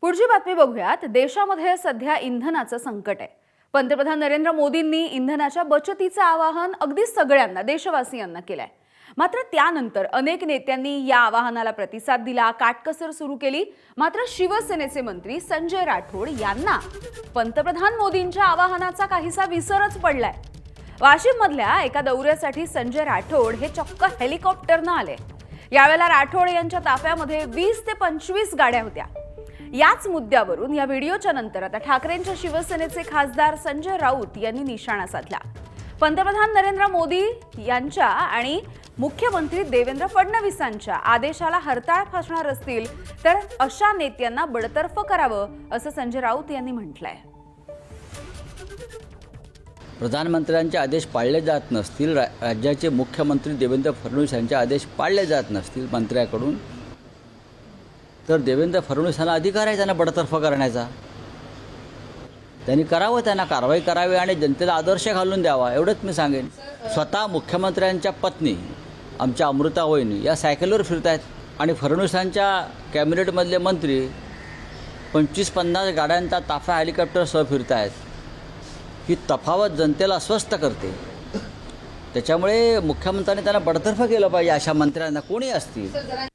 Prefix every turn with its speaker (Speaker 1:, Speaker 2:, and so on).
Speaker 1: पुढची बातमी बघूयात। देशामध्ये सध्या इंधनाचं संकट आहे। पंतप्रधान नरेंद्र मोदींनी इंधनाच्या बचतीचं आवाहन अगदी सगळ्यांना देशवासियांना केलंय। मात्र त्यानंतर अनेक नेत्यांनी या आवाहनाला प्रतिसाद दिला, काटकसर सुरू केली। मात्र शिवसेनेचे मंत्री संजय राठोड यांना पंतप्रधान मोदींच्या आवाहनाचा काहीसा विसरच पडलाय। वाशिम मधल्या एका दौऱ्यासाठी संजय राठोड हे चक्क हेलिकॉप्टरने आले। यावेळेला राठोड यांच्या ताफ्यामध्ये 20 ते 25 गाड्या होत्या। याच मुद्द्यावरून या व्हिडिओच्या नंतर आता ठाकरेंच्या शिवसेनेचे खासदार संजय राऊत यांनी निशाणा साधला। पंतप्रधान नरेंद्र मोदी यांच्या आणि मुख्यमंत्री देवेंद्र फडणवीसांच्या आदेशाला हरताळ फासणार असतील तर अशा नेत्यांना बडतर्फ करावं, असं संजय राऊत यांनी म्हटलंय।
Speaker 2: प्रधानमंत्र्यांचे आदेश पाळले जात नसतील, राज्याचे मुख्यमंत्री देवेंद्र फडणवीस यांचे आदेश पाळले जात नसतील मंत्र्याकडून, तर देवेंद्र फडणवीसांना अधिकार आहे त्यांना बडतर्फ करण्याचा। त्यांनी करावं, त्यांना कारवाई करावी आणि जनतेला आदर्श घालून द्यावा, एवढंच मी सांगेन। स्वतः मुख्यमंत्र्यांच्या पत्नी आमच्या अमृता वहिनी या सायकलवर फिरत आहेत आणि फडणवीसांच्या कॅबिनेटमधले मंत्री 25-50 गाड्यांचा ताफा हेलिकॉप्टरसह फिरत आहेत। ही तफावत जनतेला अस्वस्थ करते। त्याच्यामुळे मुख्यमंत्र्यांनी त्यांना बडतर्फ केलं पाहिजे, अशा मंत्र्यांना कोणी असतील।